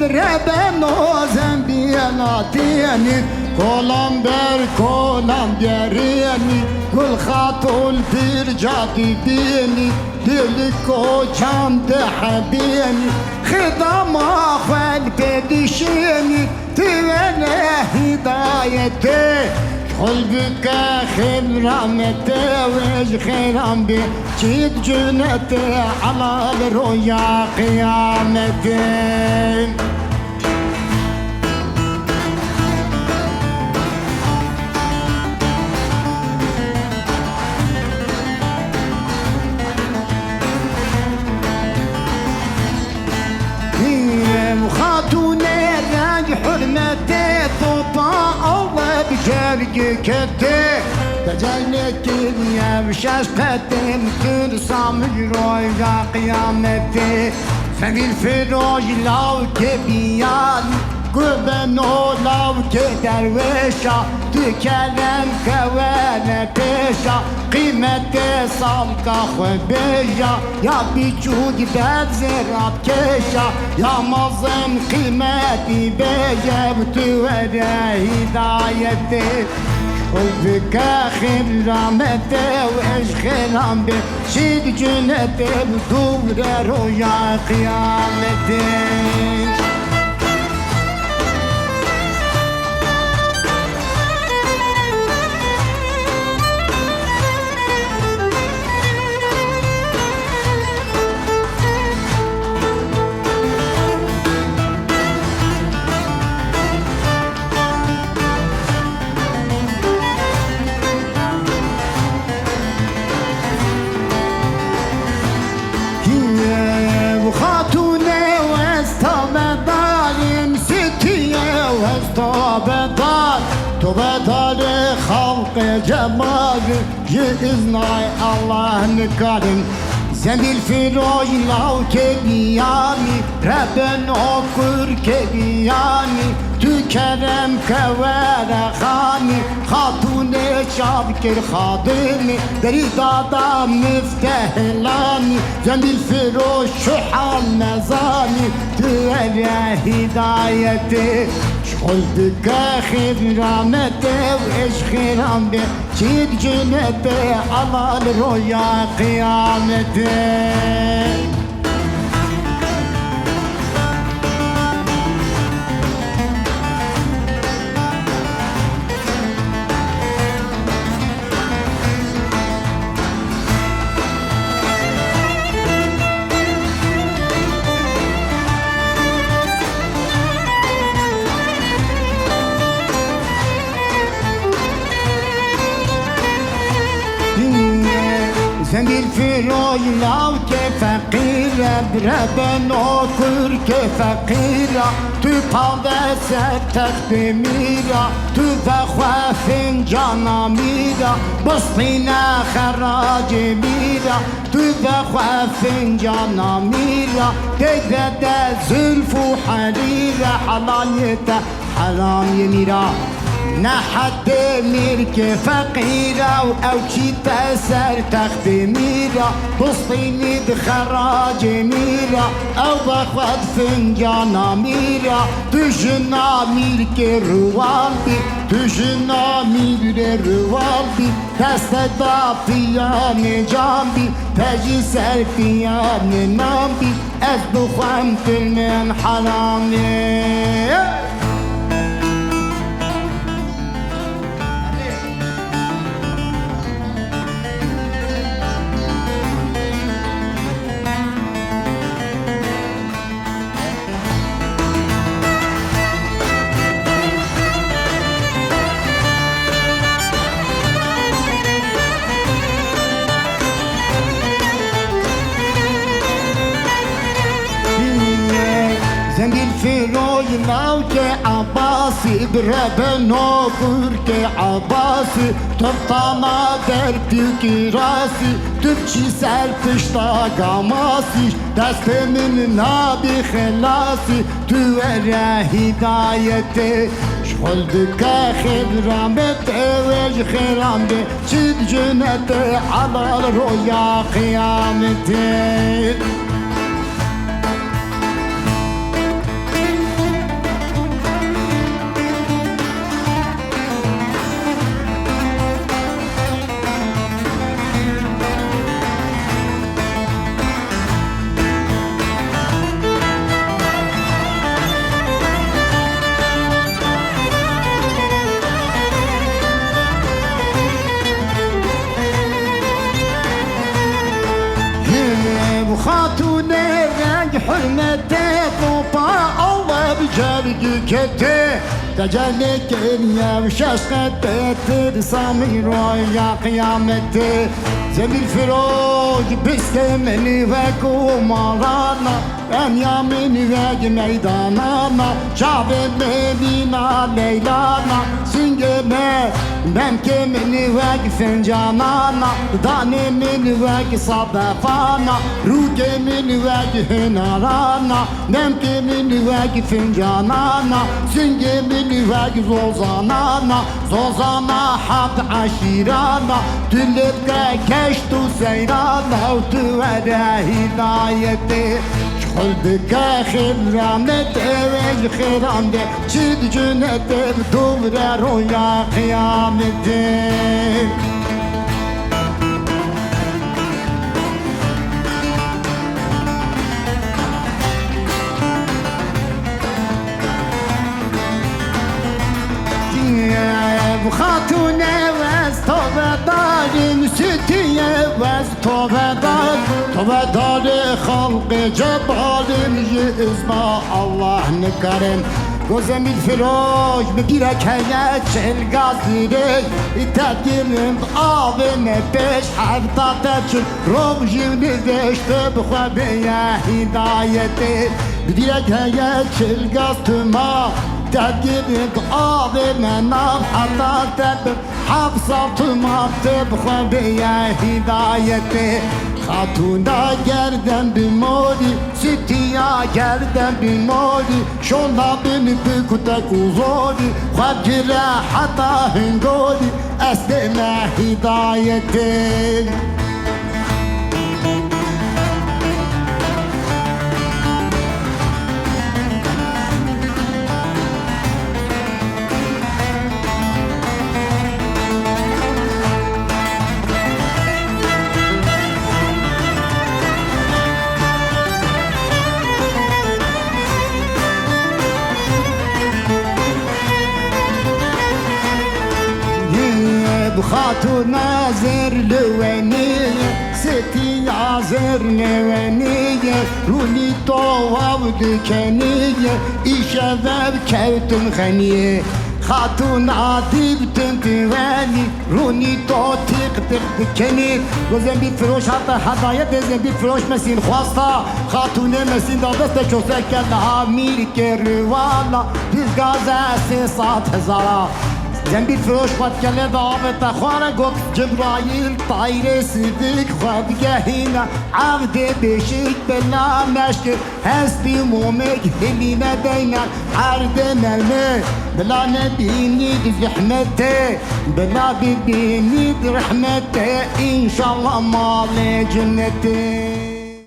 دربن و زنبینا دینی کلم بر کلم بیارینی گل خاتول پیر جادی بینی دل کو چند حبینی خدام آخوال بدشینی تیونه هدایته قلبك خير رحمته ويش خيرام بي جيد جنته على الرؤيا قيامته وخاتوني راج حرمتي طوطا الله بجرق كتي تجلك يا بشاش قدم ترسى مجروي قيامتي سبي الفروج لو كبيان قبنو لو كدرويشة تكلم كوانا بيشة قيمتي صالقة خبيجة يا بيجود بزرع بكيشة يا مظن قيمتي بيجة بتورى هدايتي قلبك آخر رحمتي وإيش خيرام بي شيد جنتي بدور رؤيا قيامتي بدل خلق جمال جئزنا الله نكرم زميل فروج لو كبياني ربن okur كبياني تكرم كوارا خاني خاتوني شابكر خادمي دريدادا مفتهلاني زميل فروج شحال مزاني تورى هدايتي قلبك آخر رحمته وإيش خيرام بي جيد جنته على الرؤيا قيامته زميل فروج لو كفقيرة بربن okur كفقيرة تو پاوسر تخت میرا تو بخوا فنجانا میرا بسطینا خراج میرا تو بخوا فنجانا میرا تجد زلف و حريرة حلاليته حرام يميرا نحد ميرك فقيرة أو شي تأسر تخت ميرة بسطيني بخراج ميرة أو بخوض فنجانا ميرة تجنا ميرك روالبي تجنا مير روالبي تستدى فيان جامبي تجي سر فيان نامبي أزدو خمت من حرامي زميل فروج موجة عباسي بربن okur عباسي تبطانا دربي راسي تبكي سرتشتا قماسي دست من نابي خلاسي تورى هدايتي شغل بك آخر رحمته ويش خيرام بي شد جنته على الرؤيا قيامتي hürmete topa Allah becergi kete Tecelli geliyor şaşkettir Samiroya kıyameti Zemil firoj bislemeni ve kumarana En yamini ve meydanana Şabe Medina Leylana Süngeme Memkemini ve fincanana Danemini ve sadafana Rugemini ve hünarana Memkemini ve fincanana Süngemini ve zozanana Zozana habd aşirana Tülübke keştu seyrana Tüvere hidayeti Çöldük khiramet evvel khiramde Çid cünetim duvre roya kıyameti Hatune vez tovedar Sütiye vez tovedar Tovedar halkı cebalim Yüzma Allah nikarim Gözemil firoj Medirek heye çel gazdirek İtadirim avime beş Havta teçil Rom jivni veşte Bıkhvabeye hidayeti Medirek heye çel gaz tüma تجيبك قاضي منام حتى تبقى حبصة ما تبقى بيا هدايتي خاتونا گردن بمودی ستیا گردن بمودی شونا بینی بکتک وزودی خواب گره حتی هنگودی اسلم هدايتي خاتونا زر لوانية ستي عزر لوانية روني طواب دكانية إشباب كوتم خانية خاتون عادي بتنتواني روني تو تيق دكاني وزنبيل فروش حتى هدايا زنبيل فروش مسين خواستا خاتون مسين دادست كوسك كلها ميرك روالا بزغازة 300,000 زنبيل فروش قد كله دعوة خوانه قد جبرائيل طاير صدق خد جهينا عبد بشيك بلا مشك هستي مومك هلينا دينا عرض ملمي بلا نبيني رحمته بلا بيبيني رحمته إن شاء الله مال جنته